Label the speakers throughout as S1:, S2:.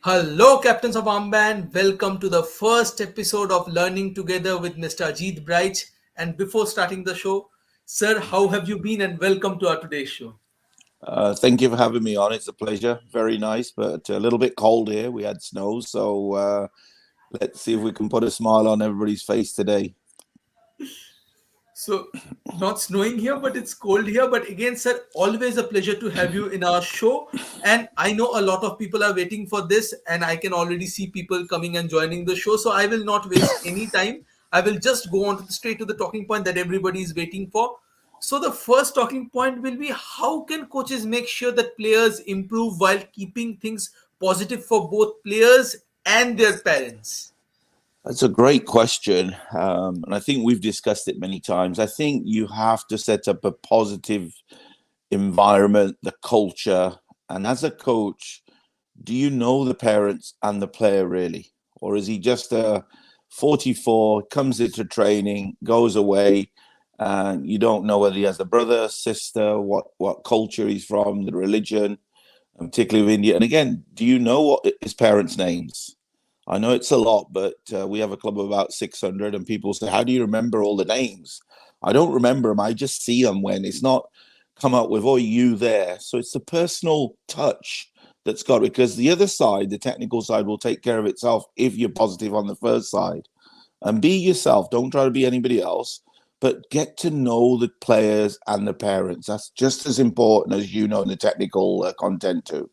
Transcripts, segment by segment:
S1: Hello, captains of Armband. Welcome to the first episode of Learning Together with Mr. Ajit Bright. And before starting the show, sir, how have you been? And welcome to our today's show.
S2: Thank you for having me on. It's a pleasure. Very nice, but a little bit cold here. We had snow, so let's see if we can put a smile on everybody's face today.
S1: So, not snowing here, but it's cold here. But again, sir, always a pleasure to have you in our show. And I know a lot of people are waiting for this, and I can already see people coming and joining the show. So, I will not waste any time. I will just go on to straight to the talking point that everybody is waiting for. So, the first talking point will be how can coaches make sure that players improve while keeping things positive for both players and their parents?
S2: That's a great question, and I think we've discussed it many times. I think you have to set up a positive environment, the culture, and as a coach, do you know the parents and the player really, or is he just a 44 comes into training, goes away, and you don't know whether he has a brother, sister, what culture he's from, the religion, and particularly of India. And again, do you know what his parents' names? I know it's a lot, but we have a club of about 600, and people say, "How do you remember all the names?" I don't remember them. I just see them when it's not come up with, "Oh, you there." So it's the personal touch that's got it, because the other side, the technical side, will take care of itself if you're positive on the first side. And be yourself. Don't try to be anybody else, but get to know the players and the parents. That's just as important as you know the technical content too.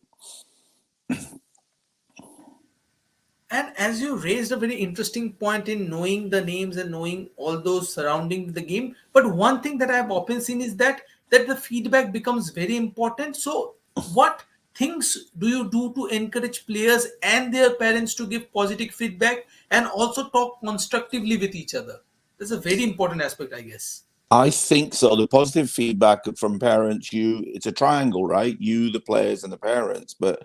S1: And as you raised a very interesting point in knowing the names and knowing all those surrounding the game, but one thing that I've often seen is that the feedback becomes very important. So, what things do you do to encourage players and their parents to give positive feedback and also talk constructively with each other? That's a very important aspect, I guess.
S2: I think so. The positive feedback from parents, it's a triangle, right? You, the players, and the parents. But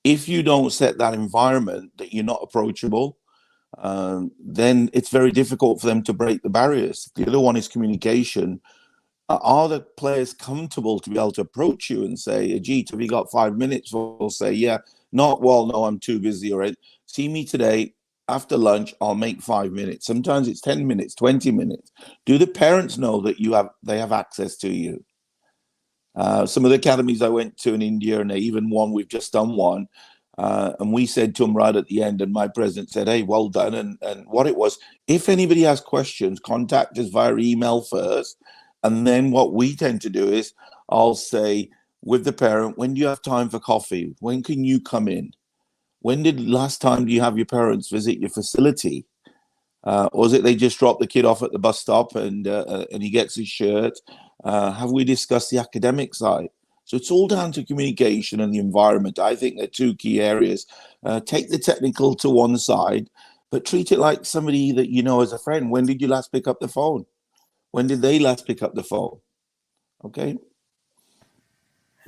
S2: if you don't set that environment that you're not approachable, then it's very difficult for them to break the barriers. The other one is communication. Are the players comfortable to be able to approach you and say, Ajit, have you got 5 minutes? We'll say, yeah. Not, well, no, I'm too busy already. See me today after lunch, I'll make 5 minutes. Sometimes it's 10 minutes, 20 minutes. Do the parents know that they have access to you? Some of the academies I went to in India, and even one, we've just done one, and we said to them right at the end, and my president said, hey, well done. And what it was, if anybody has questions, contact us via email first. And then what we tend to do is I'll say with the parent, when do you have time for coffee? When can you come in? When did last time do you have your parents visit your facility? Or is it they just drop the kid off at the bus stop and he gets his shirt? Have we discussed the academic side? So it's all down to communication and the environment. I think they're two key areas. Take the technical to one side, but treat it like somebody that you know as a friend. When did you last pick up the phone? When did they last pick up the phone? Okay.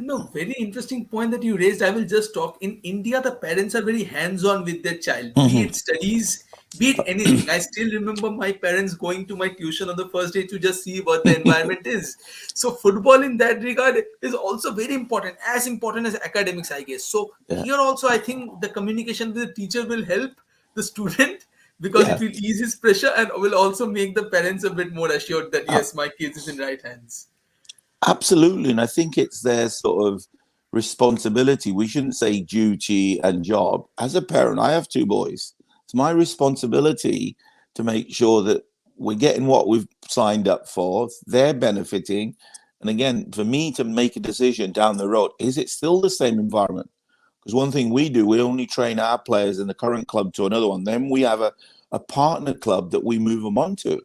S1: No, very interesting point that you raised. I will just talk. In India, the parents are very hands-on with their child, be it studies, be it anything. I still remember my parents going to my tuition on the first day to just see what the environment is. So, football in that regard is also very important, as important as academics, I guess. So,
S2: Yeah.
S1: here also, I think the communication with the teacher will help the student because it
S2: Yeah.
S1: will ease his pressure and will also make the parents a bit more assured that
S2: Uh,
S1: yes, my kids is in right hands.
S2: Absolutely. And I think it's their sort of responsibility. We shouldn't say duty and job. As a parent, I have two boys. It's my responsibility to make sure that we're getting what we've signed up for, they're benefiting. And again, for me to make a decision down the road, is it still the same environment? Because one thing we do, we only train our players in the current club to another one. Then we have a partner club that we move them on to.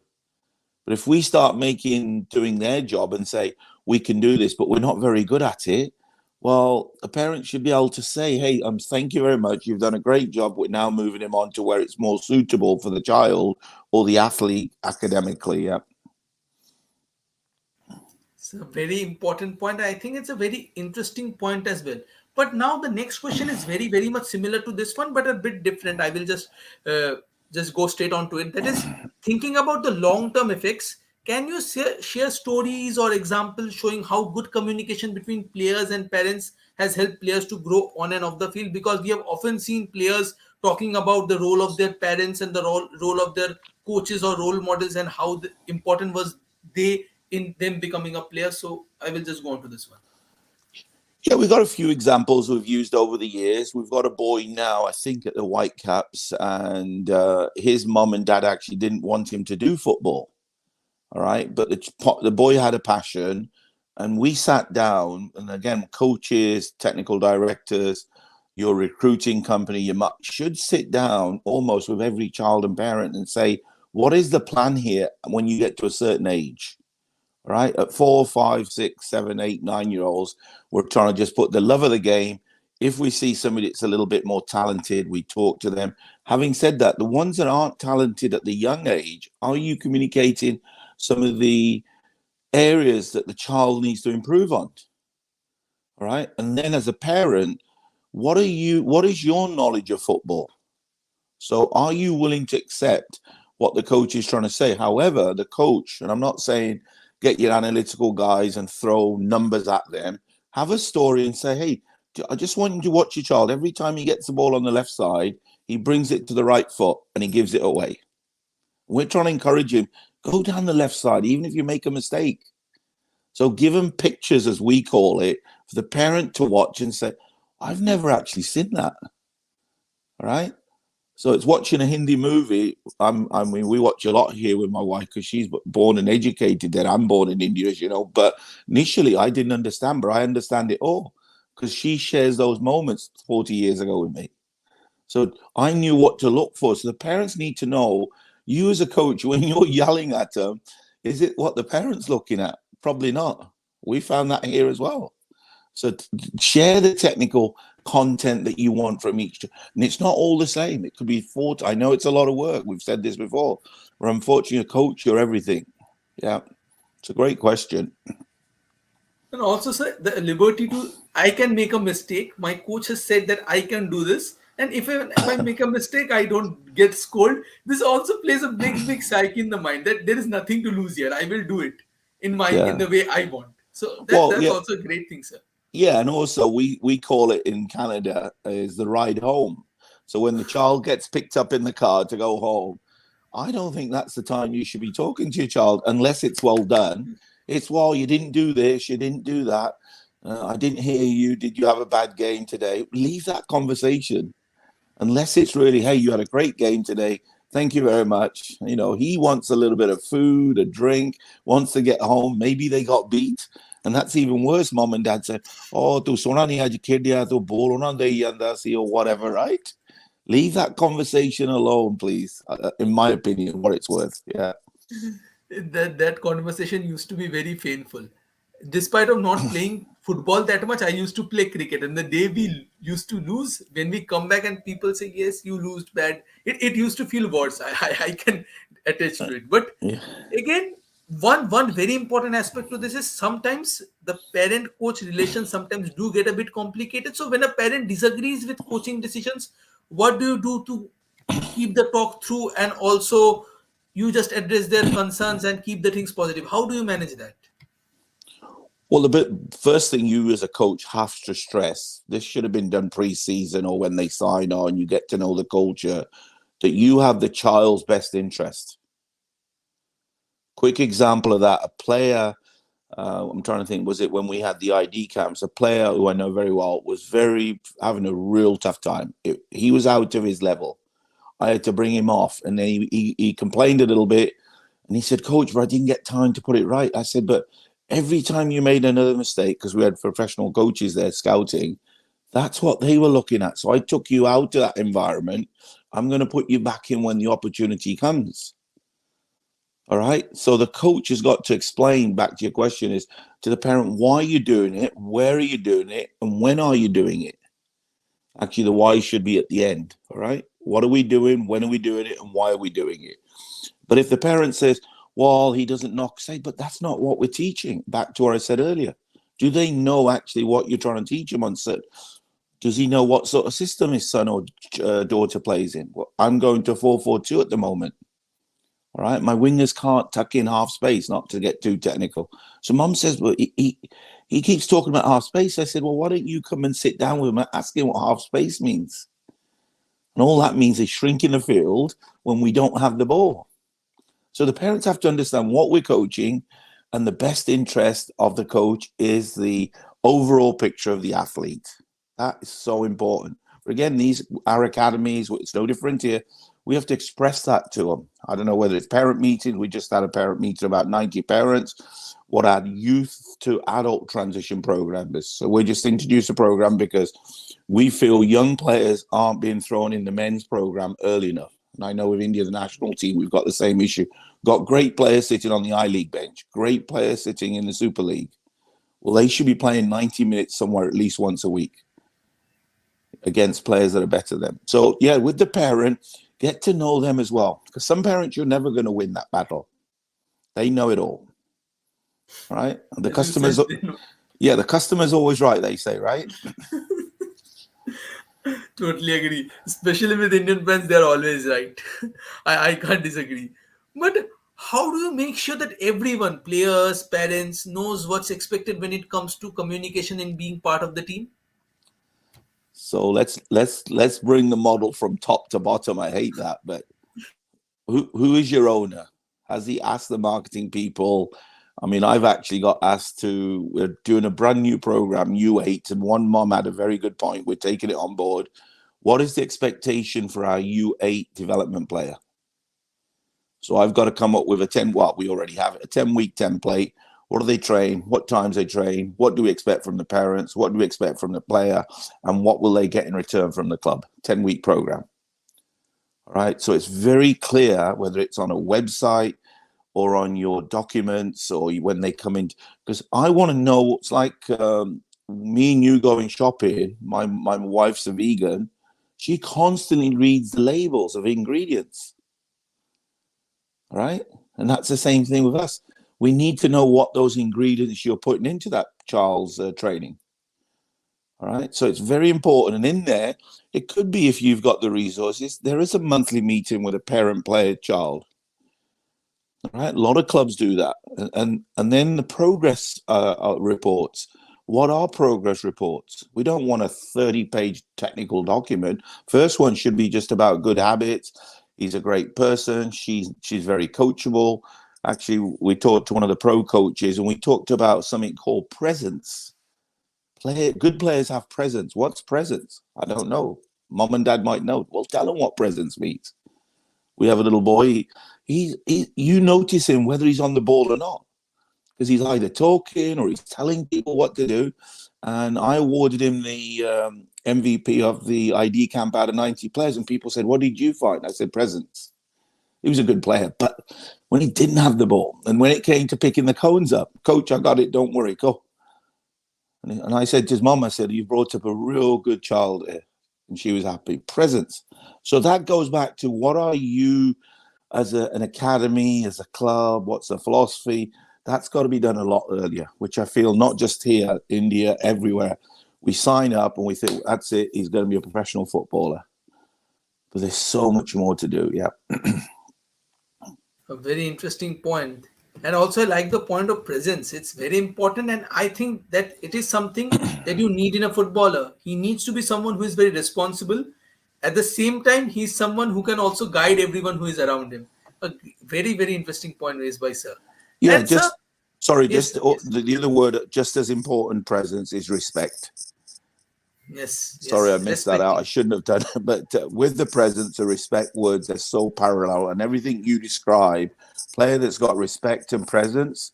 S2: But if we start doing their job and say, we can do this, but we're not very good at it, well, a parent should be able to say, hey, thank you very much. You've done a great job. We're now moving him on to where it's more suitable for the child or the athlete academically. Yeah.
S1: It's a very important point. I think it's a very interesting point as well. But now the next question is very, very much similar to this one, but a bit different. I will uh, just go straight on to it. That is thinking about the long-term effects. Can you share stories or examples showing how good communication between players and parents has helped players to grow on and off the field, because we have often seen players talking about the role of their parents and the role of their coaches or role models, and how important was they in them becoming a player. So I will just go on to this one.
S2: Yeah, we've got a few examples we've used over the years. We've got a boy now, I think, at the Whitecaps, and his mum and dad actually didn't want him to do football. All right, but the boy had a passion, and we sat down, and again, coaches, technical directors, your recruiting company, should sit down almost with every child and parent and say, what is the plan here when you get to a certain age? Right, at 4, 5, 6, 7, 8, 9 year olds, we're trying to just put the love of the game. If we see somebody that's a little bit more talented, we talk to them. Having said that, the ones that aren't talented at the young age, are you communicating some of the areas that the child needs to improve on? All right, and then as a parent, what is your knowledge of football? So are you willing to accept what the coach is trying to say? However, the coach, and I'm not saying get your analytical guys and throw numbers at them, have a story and say, hey, I just want you to watch your child. Every time he gets the ball on the left side, he brings it to the right foot and he gives it away. We're trying to encourage him, go down the left side, even if you make a mistake. So give him pictures, as we call it, for the parent to watch and say, I've never actually seen that. All right. So it's watching a Hindi movie. I mean, we watch a lot here with my wife because she's born and educated there. I'm born in India, as you know. But initially, I didn't understand, but I understand it all because she shares those moments 40 years ago with me. So I knew what to look for. So the parents need to know, you as a coach, when you're yelling at them, is it what the parent's looking at? Probably not. We found that here as well. So share the technical content that you want from each, and it's not all the same. It could be 40. I know it's a lot of work. We've said this before. We're unfortunately a coach, you're everything. Yeah, it's a great question.
S1: And also, sir, the liberty to, I can make a mistake. My coach has said that I can do this, and if I make a mistake, I don't get scolded. This also plays a big psyche in the mind that there is nothing to lose here. I will do it in
S2: Yeah.
S1: the way I want. So
S2: Well,
S1: that's
S2: yeah,
S1: also a great thing, sir.
S2: yeah, and also we call it in Canada is the ride home. So when the child gets picked up in the car to go home, I don't think that's the time you should be talking to your child unless it's well done. It's, well, you didn't do this, you didn't do that. I didn't hear you. Did you have a bad game today? Leave that conversation unless it's really, hey, you had a great game today. Thank you very much. You know, he wants a little bit of food, a drink, wants to get home. Maybe they got beat. And that's even worse. Mom and dad said, oh, tu sona nahi aaj khedya, tu bolo na dehi janda si, or whatever, right? Leave that conversation alone, please. In my opinion, what it's worth. Yeah.
S1: That conversation used to be very painful. Despite of not playing football that much, I used to play cricket. And the day we used to lose, when we come back and people say, yes, you lose bad, it used to feel worse. I can attach to it. But
S2: Yeah.
S1: again, one very important aspect to this is sometimes the parent coach relations sometimes do get a bit complicated. So when a parent disagrees with coaching decisions, what do you do to keep the talk through, and also you just address their concerns and keep the things positive? How do you manage that?
S2: Well, first thing you as a coach have to stress, this should have been done pre-season or when they sign on, you get to know the culture, that you have the child's best interest. Quick example of that, a player, I'm trying to think, was it when we had the ID camps? A player who I know very well was having a real tough time. He was out of his level. I had to bring him off, and then he complained a little bit, and he said, Coach, but I didn't get time to put it right. I said, but every time you made another mistake, because we had professional coaches there scouting, that's what they were looking at. So I took you out of that environment. I'm going to put you back in when the opportunity comes. All right. So the coach has got to explain, back to your question, is to the parent, why are you doing it? Where are you doing it? And when are you doing it? Actually, the why should be at the end. All right. What are we doing? When are we doing it? And why are we doing it? But if the parent says, well, he doesn't knock, say, but that's not what we're teaching. Back to what I said earlier. Do they know actually what you're trying to teach him on set? Does he know what sort of system his son or daughter plays in? Well, I'm going to 4-4-2 at the moment. All right. My wingers can't tuck in half space, not to get too technical. So mum says, well, He keeps talking about half space. I said, well, why don't you come and sit down with him and ask him what half space means? And all that means is shrinking the field when we don't have the ball. So the parents have to understand what we're coaching, and the best interest of the coach is the overall picture of the athlete. That is so important. But again, these our academies, it's no different here. We have to express that to them. I don't know whether it's parent meetings. We just had a parent meeting, about 90 parents. What our youth to adult transition program is. So we just introduced a program because we feel young players aren't being thrown in the men's program early enough. And I know with India, the national team, we've got the same issue. Got great players sitting on the I-League bench, great players sitting in the Super League. Well, they should be playing 90 minutes somewhere at least once a week against players that are better than them. So, yeah, with the parent, get to know them as well. Because some parents, you're never going to win that battle. They know it all. Right? And the
S1: As you said,
S2: customers, yeah, the customer's always right, they say, right?
S1: totally agree. Especially with Indian fans, they're always right. I can't disagree. But how do you make sure that everyone, players, parents, knows what's expected when it comes to communication and being part of the team?
S2: So let's bring the model from top to bottom. I hate that, but who is your owner? Has he asked the marketing people? I mean, I've actually got asked to. We're doing a brand new program, U8, and one mom had a very good point. We're taking it on board. What is the expectation for our U8 development player? So I've got to come up with a 10. Well, we already have it, a 10-week template. What do they train? What times they train? What do we expect from the parents? What do we expect from the player? And what will they get in return from the club? 10-week program. All right. So it's very clear whether it's on a website or on your documents or when they come in. Because I want to know, it's like me and you going shopping. My wife's a vegan. She constantly reads the labels of ingredients. All right. And that's the same thing with us. We need to know what those ingredients you're putting into that child's training. All right. So it's very important. And in there, it could be, if you've got the resources, there is a monthly meeting with a parent, player, child. All right. A lot of clubs do that. And then the progress reports. What are progress reports? We don't want a 30-page technical document. First one should be just about good habits. He's a great person. She's very coachable. Actually, we talked to one of the pro coaches and we talked about something called presence. Good players have presence. What's presence? I don't know. Mom and dad might know. Well, tell them what presence means. We have a little boy. You notice him whether he's on the ball or not, because he's either talking or he's telling people what to do. And I awarded him the MVP of the ID camp out of 90 players. And people said, what did you find? I said, presence. He was a good player. But when he didn't have the ball and when it came to picking the cones up, coach, I got it. Don't worry. Go. And I said to his mom, I said, you brought up a real good child here. And she was happy. Presence. So that goes back to, what are you as an academy, as a club? What's the philosophy? That's got to be done a lot earlier, which I feel not just here, India, everywhere. We sign up and we think, that's it, he's going to be a professional footballer. But there's so much more to do, yeah.
S1: A very interesting point. And also, I like the point of presence. It's very important. And I think that it is something that you need in a footballer. He needs to be someone who is very responsible. At the same time, he's someone who can also guide everyone who is around him. A very, very interesting point raised by Sir.
S2: Yeah,
S1: And Sir, yes,
S2: just
S1: sir, yes,
S2: the other word, just as important presence, is respect.
S1: yes,
S2: Sorry, I
S1: yes,
S2: missed that out. I
S1: respecting.
S2: shouldn't have done it. But with the presence, the respect words, they're so parallel. And everything you describe, player that's got respect and presence,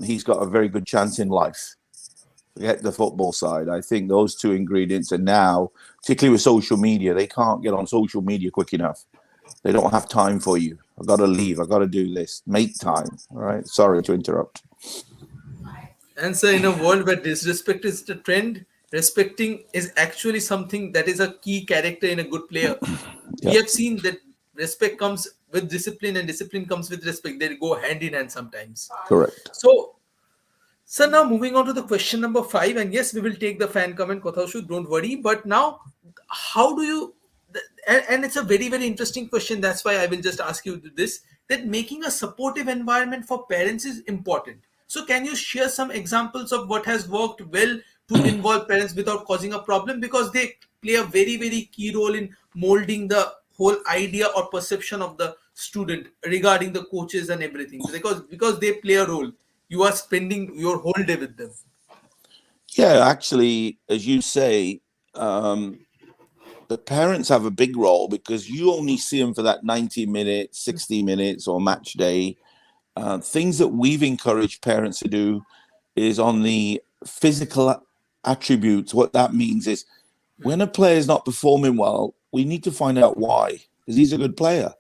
S2: he's got a very good chance in life. Forget the football side. I think those two ingredients are now, particularly with social media, they can't get on social media quick enough. They don't have time for you. I've got to leave. I've got to do this. Make time. All right. Sorry to interrupt.
S1: And so, in a world where disrespect is the trend, respecting is actually something that is a key character in a good player. We
S2: Yeah,
S1: have seen that respect comes with discipline and discipline comes with respect. They go hand in hand sometimes.
S2: correct.
S1: So now moving on to the question number 5, and yes, we will take the fan comment, Kothoshu, don't worry. But now, how do you? And it's a very very interesting question. That's why I will just ask you this: that making a supportive environment for parents is important. So can you share some examples of what has worked well to involve parents without causing a problem, because they play a very very key role in molding the whole idea or perception of the student regarding the coaches and everything, because they play a role. You are spending your whole day with them.
S2: Yeah, actually, as you say, um, the parents have a big role because you only see them for that 90 minutes, 60 minutes, or match day. Things that we've encouraged parents to do is on the physical attributes. What that means is when a player is not performing well, we need to find out why. Because he's a good player.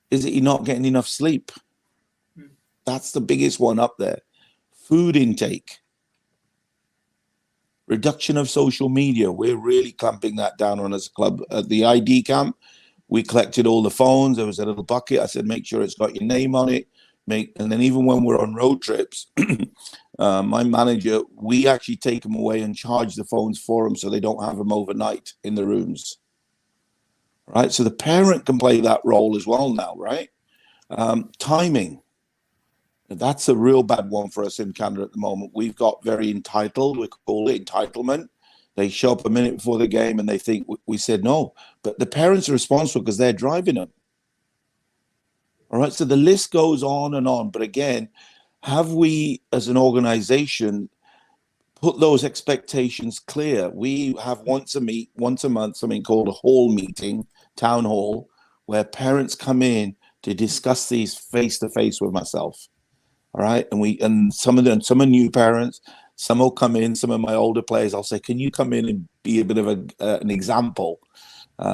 S2: Is it he not getting enough sleep? That's the biggest one up there. Food intake, reduction of social media. We're really clamping that down on as a club. At the ID camp, we collected all the phones. There was a little bucket. I said, make sure it's got your name on it. And then even when we're on road trips, my manager, we actually take them away and charge the phones for them so they don't have them overnight in the rooms. Right. So the parent can play that role as well now, right? Timing. That's a real bad one for us in Canada at the moment. We've got very entitled. We call it entitlement. They show up a minute before the game and they think we said no. But the parents are responsible because they're driving them. All right. So the list goes on and on. But again, have we as an organization put those expectations clear? We have once a month, something called a hall meeting, town hall, where parents come in to discuss these face to face with myself. All right. And some are new parents, some will come in, some of my older players, I'll say, can you come in and be a bit of an example?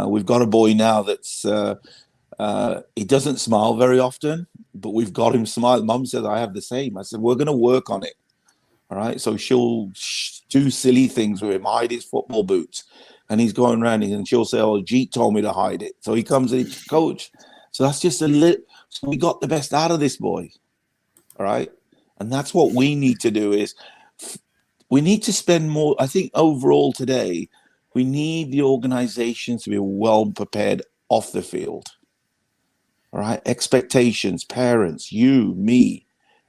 S2: We've got a boy now that's, he doesn't smile very often, but we've got him smile. Mum said, I have the same. I said, we're going to work on it. All right. So she'll do silly things with him, hide his football boots. And he's going around and she'll say, oh, Ajit told me to hide it. So he comes and he, coach. So that's just so we got the best out of this boy. All right. And that's what we need to do is we need to spend more. I think overall today, we need the organizations to be well prepared off the field. All right. Expectations, parents, you, me,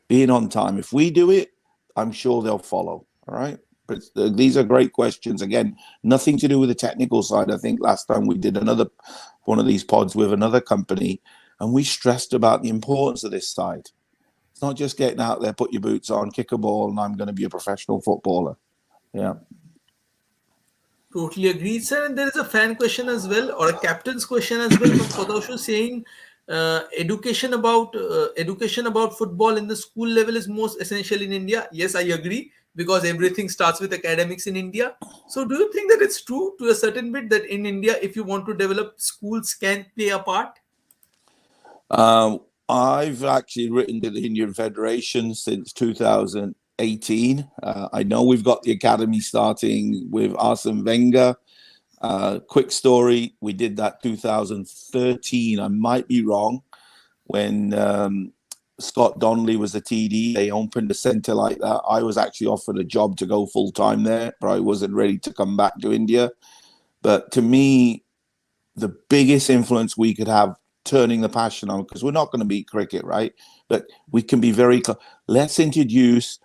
S2: being on time. If we do it, I'm sure they'll follow. All right. But these are great questions. Again, nothing to do with the technical side. I think last time we did another one of these pods with another company, and we stressed about the importance of this side. It's not just getting out there, put your boots on, kick a ball, and I'm going to be a professional footballer. Yeah.
S1: Totally agreed, sir. And there is a fan question as well, or a captain's question as well from Fatoshu saying, education about football in the school level is most essential in India. Yes, I agree, because everything starts with academics in India. So, do you think that it's true to a certain bit that in India, if you want to develop, schools can play a part?
S2: I've actually written to the Indian Federation since 2018. I know we've got the academy starting with Arsene Wenger. Quick story, we did that 2013. I might be wrong. When Scott Donnelly was the TD, they opened a centre like that. I was actually offered a job to go full time there, but I wasn't ready to come back to India. But to me, the biggest influence we could have turning the passion on, because we're not going to beat cricket, right? But we can be very close. Let's introduce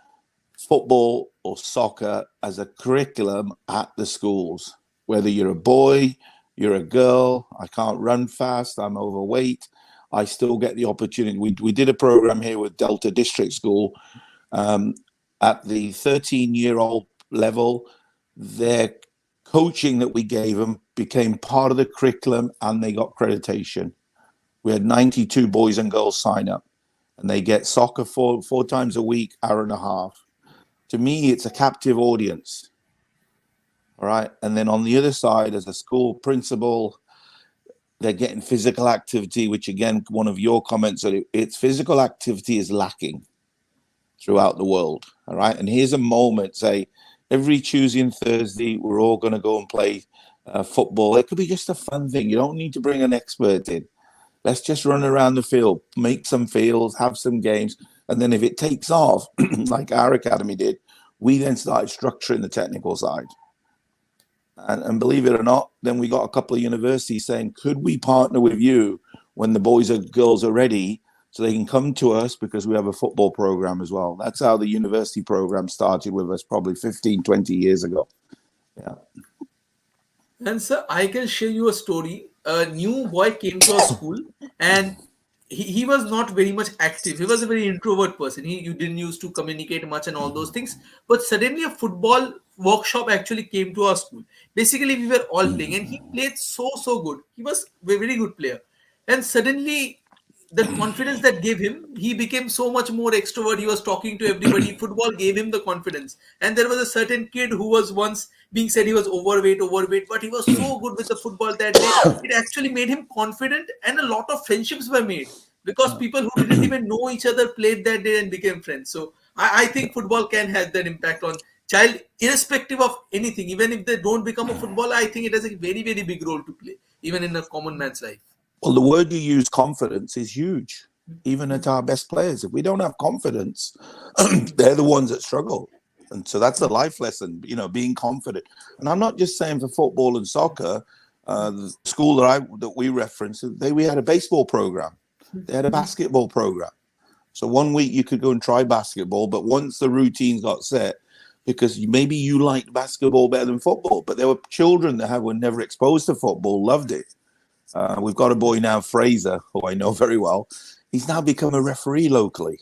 S2: football or soccer as a curriculum at the schools. Whether you're a boy, you're a girl, I can't run fast, I'm overweight, I still get the opportunity. We did a program here with Delta District School. At the 13-year-old level, their coaching that we gave them became part of the curriculum and they got accreditation. We had 92 boys and girls sign up, and they get soccer four times a week, hour and a half. To me, it's a captive audience. All right. And then on the other side, as a school principal, they're getting physical activity, which again, one of your comments, it's physical activity is lacking throughout the world. All right. And here's a moment, say, every Tuesday and Thursday, we're all going to go and play football. It could be just a fun thing. You don't need to bring an expert in. Let's just run around the field, make some fields, have some games. And then if it takes off, like our academy did, we then started structuring the technical side. And believe it or not, then we got a couple of universities saying, could we partner with you when the boys and girls are ready so they can come to us because we have a football program as well. That's how the university program started with us probably 15, 20 years ago. Yeah.
S1: And sir, I can share you a story. A new boy came to our school, and he was not very much active. He was a very introvert person. You didn't used to communicate much and all those things. But suddenly a football workshop actually came to our school. Basically, we were all playing, and he played so good. He was a very good player. And suddenly the confidence that gave him, he became so much more extrovert. He was talking to everybody. Football gave him the confidence. And there was a certain kid who was once being said he was overweight, but he was so good with the football that day. It actually made him confident, and a lot of friendships were made because people who didn't even know each other played that day and became friends. So I think football can have that impact on child, irrespective of anything. Even if they don't become a footballer, I think it has a very big role to play, even in a common man's life.
S2: Well, the word you use, confidence, is huge, even at our best players. If we don't have confidence, they're the ones that struggle. And so that's the life lesson, being confident. And I'm not just saying for football and soccer. The school that we referenced, we had a baseball program. They had a basketball program. So one week you could go and try basketball, but once the routines got set, because maybe you liked basketball better than football, but there were children that were never exposed to football, loved it. We've got a boy now, Fraser, who I know very well. He's now become a referee locally,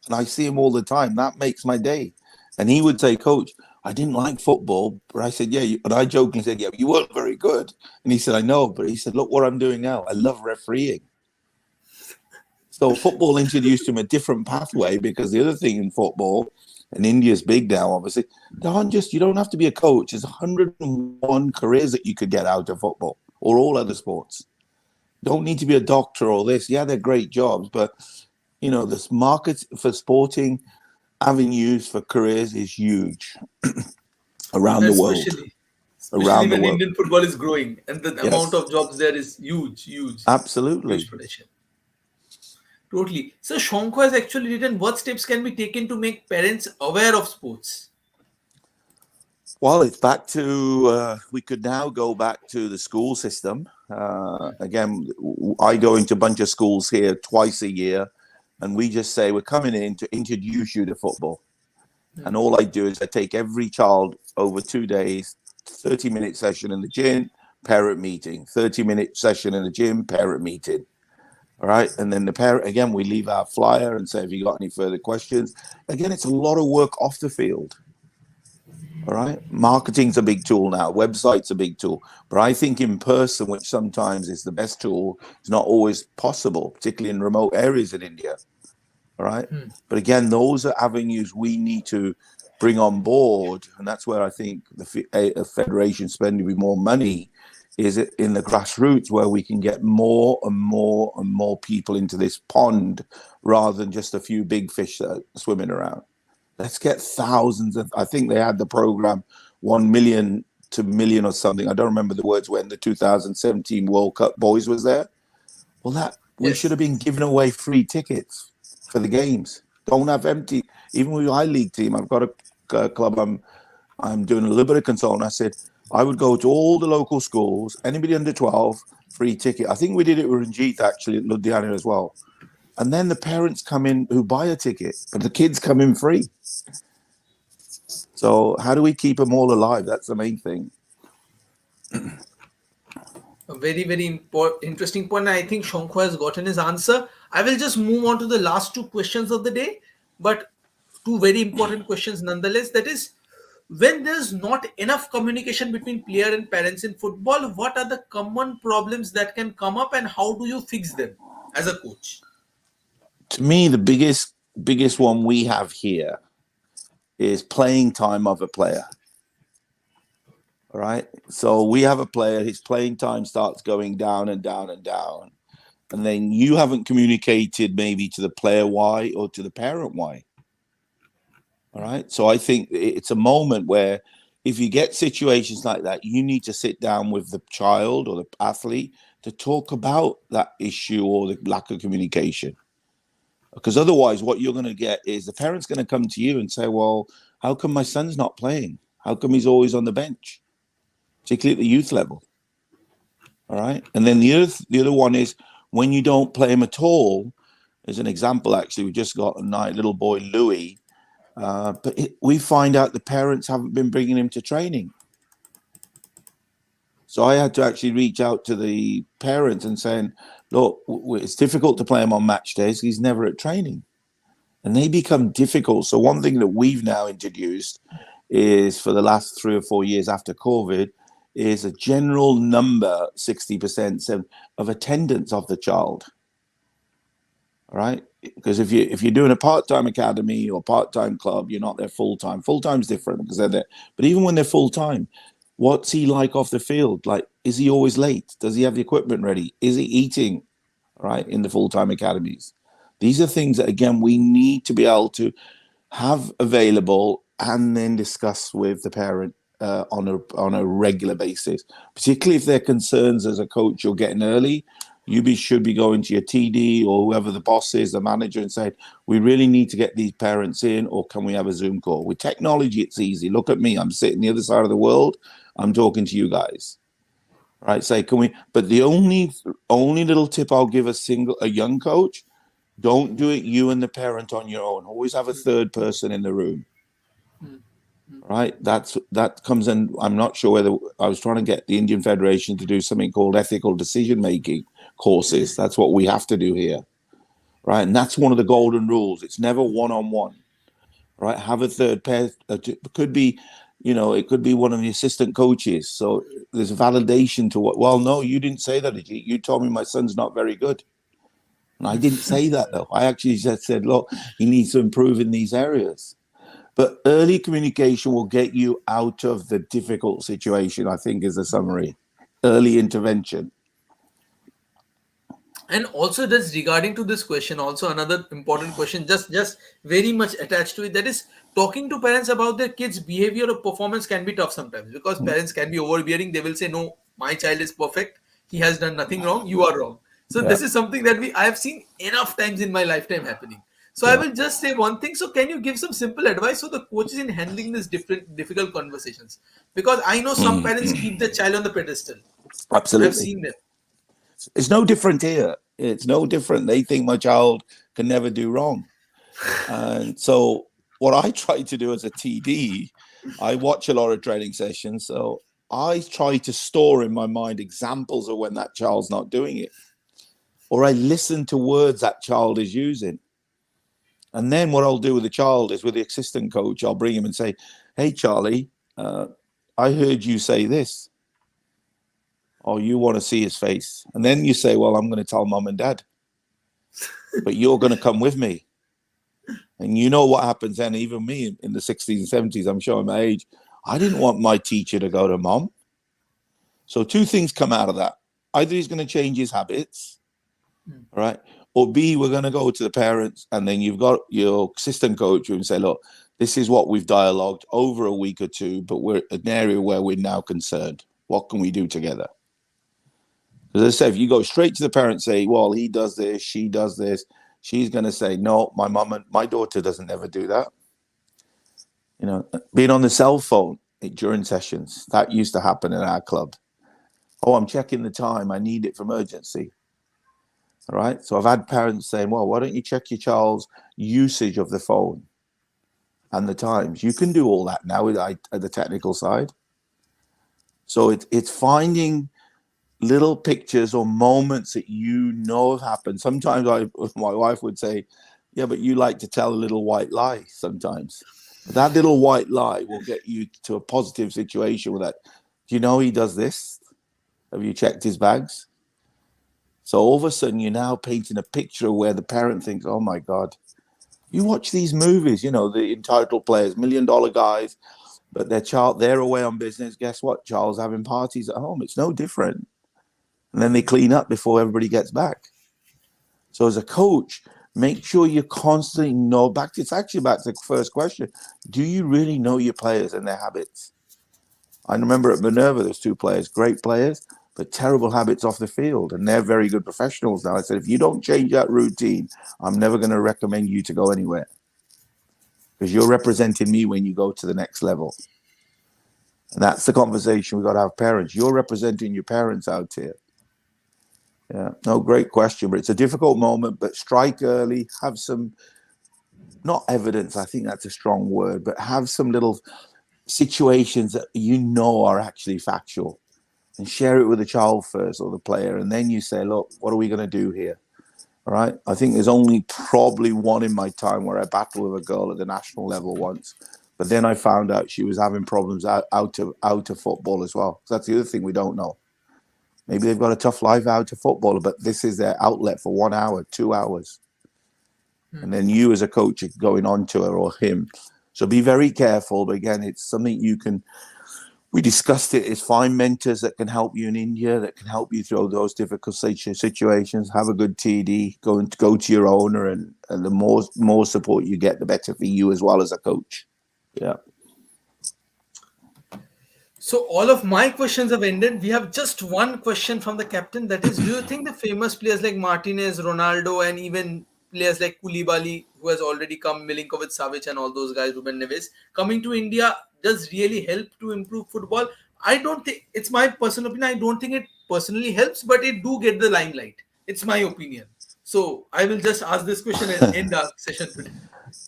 S2: and I see him all the time. That makes my day. And he would say, Coach, I didn't like football, but I said, yeah. And I jokingly said, yeah, but you weren't very good. And he said, I know. But he said, look what I'm doing now. I love refereeing. So football introduced him a different pathway, because the other thing in football, and India's big now, obviously, you don't have to be a coach. There's 101 careers that you could get out of football or all other sports. Don't need to be a doctor or this. Yeah, they're great jobs, but this market for sporting avenues for careers is huge around the world.
S1: Especially when Indian football is growing, and the amount
S2: Yes,
S1: of jobs there is huge,
S2: absolutely.
S1: huge potential. Totally. So Shonko has actually written, what steps can be taken to make parents aware of sports?
S2: Well, it's back to, we could now go back to the school system. Again, I go into a bunch of schools here twice a year, and we just say, we're coming in to introduce you to football. And all I do is I take every child over 2 days, 30-minute session in the gym, parent meeting, 30-minute session in the gym, parent meeting. All right. And then the parent, again, we leave our flyer and say, have you got any further questions? Again, it's a lot of work off the field. All right. Marketing's a big tool now. Website's a big tool. But I think in person, which sometimes is the best tool, is not always possible, particularly in remote areas in India. All right. But again, those are avenues we need to bring on board. And that's where I think the federation spending more money is in the grassroots, where we can get more and more and more people into this pond rather than just a few big fish that are swimming around. Let's get thousands of, I think they had the program 1 million to million or something. I don't remember the words when the 2017 World Cup boys was there. Well, we should have been giving away free tickets for the games. Don't have empty. Even with my league team, I've got a club I'm doing a little bit of consulting. I said I would go to all the local schools, anybody under 12, free ticket. I think we did it with Ajit actually at Ludhiana as well. And then the parents come in who buy a ticket, but the kids come in free. So how do we keep them all alive? That's the main thing.
S1: A very interesting point. I think Shonko has gotten his answer. I will just move on to the last two questions of the day, but two very important questions nonetheless. That is, when there's not enough communication between player and parents in football, what are the common problems that can come up, and how do you fix them as a coach?
S2: To me, the biggest one we have here is playing time of a player. All right. So we have a player, his playing time starts going down and down and down. And then you haven't communicated maybe to the player why or to the parent why. All right. So I think it's a moment where if you get situations like that, you need to sit down with the child or the athlete to talk about that issue or the lack of communication. Because otherwise, what you're going to get is the parent's going to come to you and say, well, how come my son's not playing? How come he's always on the bench, particularly at the youth level? All right. And then the other one is when you don't play him at all, As an example, actually, we just got a little boy, Louis, but we find out the parents haven't been bringing him to training. So I had to actually reach out to the parents and saying, look, it's difficult to play him on match days. He's never at training. And they become difficult. So one thing that we've now introduced is, for the last 3 or 4 years after COVID, is a general number, 60% of attendance of the child. All right, because if you're doing a part-time academy or part-time club, you're not there full-time. Full-time's different because they're there. But even when they're full-time, what's he like off the field? Like, is he always late? Does he have the equipment ready? Is he eating? Right, in the full-time academies. These are things that, again, we need to be able to have available and then discuss with the parent on a regular basis, particularly if there are concerns as a coach you're getting early. Should be going to your TD or whoever the boss is, the manager, and saying, we really need to get these parents in, or can we have a Zoom call? With technology, it's easy. Look at me. I'm sitting the other side of the world. I'm talking to you guys. Right? Say, can we? But the only little tip I'll give a young coach, don't do it you and the parent on your own. Always have a third person in the room. Right? That comes in. I'm not sure whether I was trying to get the Indian Federation to do something called ethical decision making courses. That's what we have to do here. Right? And that's one of the golden rules. It's never one-on-one. Right? Have a third pair. It could be, it could be one of the assistant coaches. So there's a validation to what, well, no, you didn't say that, Ajit. You told me my son's not very good. And I didn't say that, though. I actually just said, look, he needs to improve in these areas. But early communication will get you out of the difficult situation, I think, is the summary. Early intervention.
S1: And also, just regarding to this question, also another important question, just very much attached to it, that is, talking to parents about their kids' behavior or performance can be tough sometimes, because parents can be overbearing. They will say, no, my child is perfect, he has done nothing wrong, you are wrong. So
S2: Yeah.
S1: this is something that I have seen enough times in my lifetime happening. So I
S2: Yeah.
S1: will just say one thing. So can you give some simple advice for the coaches in handling these difficult conversations? Because I know some parents keep their child on the pedestal. I've
S2: Absolutely.
S1: seen them.
S2: It's no different here. It's no different. They think my child can never do wrong. And so what I try to do as a TD, I watch a lot of training sessions. So I try to store in my mind examples of when that child's not doing it. Or I listen to words that child is using. And then what I'll do with the child is, with the assistant coach, I'll bring him and say, hey, Charlie, I heard you say this. Oh, you want to see his face. And then you say, well, I'm going to tell mom and dad, but you're going to come with me. And you know what happens then. Even me in the 60s and 70s, I'm showing my age, I didn't want my teacher to go to mom. So two things come out of that. Either he's going to change his habits, right? Or B, we're going to go to the parents, and then you've got your assistant coach and say, look, this is what we've dialogued over a week or two, but we're in an area where we're now concerned. What can we do together? As I said, if you go straight to the parent, say, well, he does this, she does this, she's going to say, no, my daughter doesn't ever do that. Being on the cell phone during sessions, that used to happen in our club. Oh, I'm checking the time. I need it for emergency. All right. So I've had parents saying, well, why don't you check your child's usage of the phone and the times? You can do all that now with the technical side. So it's finding little pictures or moments that have happened. Sometimes my wife would say, yeah, but you like to tell a little white lie sometimes. That little white lie will get you to a positive situation with that. Do you know he does this? Have you checked his bags? So all of a sudden, you're now painting a picture where the parent thinks, oh, my God. You watch these movies, the entitled players, $1 million guys, but they're away on business. Guess what? Charles having parties at home. It's no different. And then they clean up before everybody gets back. So as a coach, make sure you constantly know it's actually back to the first question. Do you really know your players and their habits? I remember at Minerva, there's 2 players, great players, but terrible habits off the field. And they're very good professionals now. I said, if you don't change that routine, I'm never going to recommend you to go anywhere, because you're representing me when you go to the next level. And that's the conversation we've got to have parents. You're representing your parents out here. Yeah, no, great question, but it's a difficult moment. But strike early, have some, not evidence, I think that's a strong word, but have some little situations that you know are actually factual and share it with the child first or the player. And then you say, look, what are we going to do here? All right. I think there's only probably one in my time where I battled with a girl at the national level once. But then I found out she was having problems out of football as well. So that's the other thing we don't know. Maybe they've got a tough life out of football, but this is their outlet for 1 hour, 2 hours. And then you as a coach are going on to her or him. So be very careful. But again, it's something you can, we discussed it, is find mentors that can help you in India, that can help you through those difficult situations. Have a good TD, go to your owner, and the more support you get, the better for you as well as a coach. Yeah.
S1: So all of my questions have ended. We have just one question from the captain. That is, do you think the famous players like Martinez, Ronaldo, and even players like Koulibaly, who has already come, Milinkovic, Savic, and all those guys, Ruben Neves, coming to India does really help to improve football? I don't think, it's my personal opinion, I don't think it personally helps, but it do get the limelight. It's my opinion. So I will just ask this question and end our session today.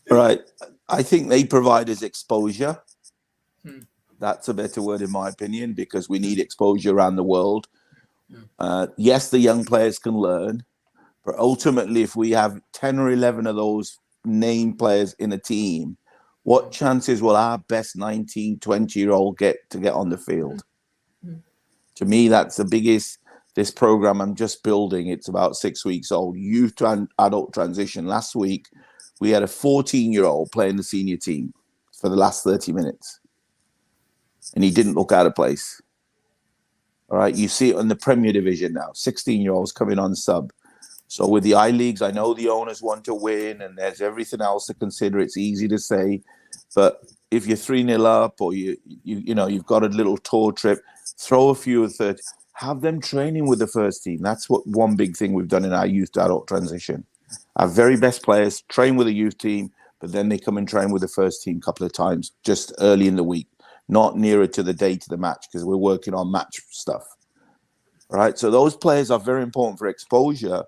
S2: Right. I think they provide us exposure.
S1: Hmm.
S2: That's a better word, in my opinion, because we need exposure around the world.
S1: Hmm.
S2: Yes, the young players can learn, but ultimately, if we have 10 or 11 of those named players in a team, what chances will our best 19, 20-year-old get to get on the field? To me, that's the biggest. This program I'm just building, it's about 6 weeks old. Youth to adult transition. Last week, we had a 14-year-old playing the senior team for the last 30 minutes, and he didn't look out of place. All right, you see it in the Premier Division now. 16-year-olds coming on sub. So with the I leagues, I know the owners want to win, and there's everything else to consider. It's easy to say, but if you're 3-0 up, or you've got a little tour trip, throw a few of the, have them training with the first team. That's what one big thing we've done in our youth to adult transition. Our very best players train with the youth team, but then they come and train with the first team a couple of times, just early in the week, not nearer to the date of the match, because we're working on match stuff. Right. So those players are very important for exposure,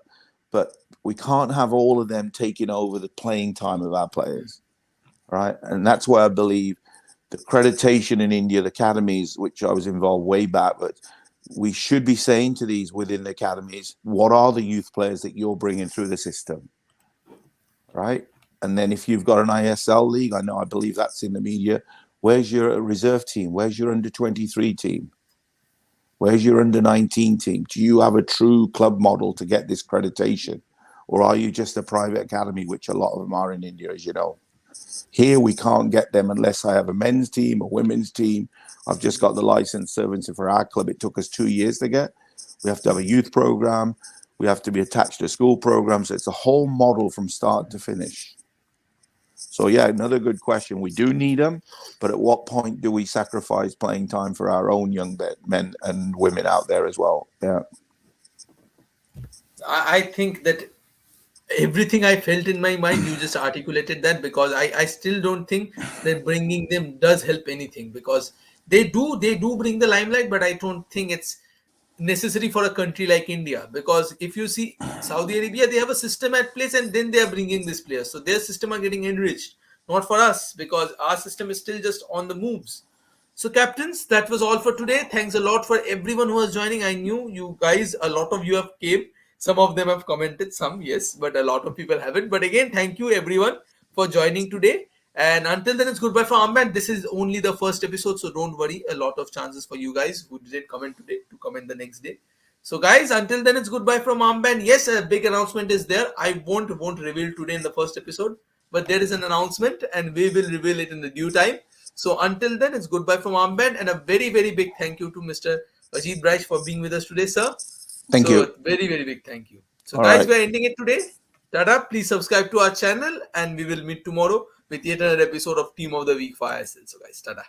S2: but we can't have all of them taking over the playing time of our players. Right. And that's why I believe the accreditation in India, the academies, which I was involved way back, but we should be saying to these within the academies, what are the youth players that you're bringing through the system? Right. And then if you've got an ISL league, I believe that's in the media. Where's your reserve team? Where's your under 23 team? Where's your under 19 team? Do you have a true club model to get this accreditation? Or are you just a private academy, which a lot of them are in India, as you know? Here, we can't get them unless I have a men's team, a women's team. I've just got the license serving for our club. It took us 2 years to get. We have to have a youth program. We have to be attached to school programs. So it's a whole model from start to finish. So, yeah, another good question. We do need them, but at what point do we sacrifice playing time for our own young men and women out there as well? Yeah.
S1: I think that everything I felt in my mind, you just articulated that, because I still don't think that bringing them does help anything, because they do bring the limelight, but I don't think it's necessary for a country like India, because if you see Saudi Arabia, they have a system at place, and then they are bringing these players, so their system are getting enriched, not for us, because our system is still just on the moves. So, captains, that was all for today. Thanks a lot for everyone who was joining. I knew you guys, a lot of you have came. Some of them have commented, some yes, but a lot of people haven't. But again, thank you everyone for joining today. And until then, it's goodbye for Armband. This is only the first episode, so don't worry. A lot of chances for you guys who didn't comment today to comment the next day. So, guys, until then, it's goodbye from Armband. Yes, a big announcement is there. I won't reveal today in the first episode, but there is an announcement, and we will reveal it in the due time. So until then, it's goodbye from Armband, and a very, very big thank you to Mr. Ajit Braj for being with us today, sir.
S2: Thank you.
S1: So very, very big thank you. So
S2: All
S1: guys,
S2: right.
S1: we are ending it today. Tada! Please subscribe to our channel, and we will meet tomorrow with yet another episode of Team of the Week for ISL. So guys, tada!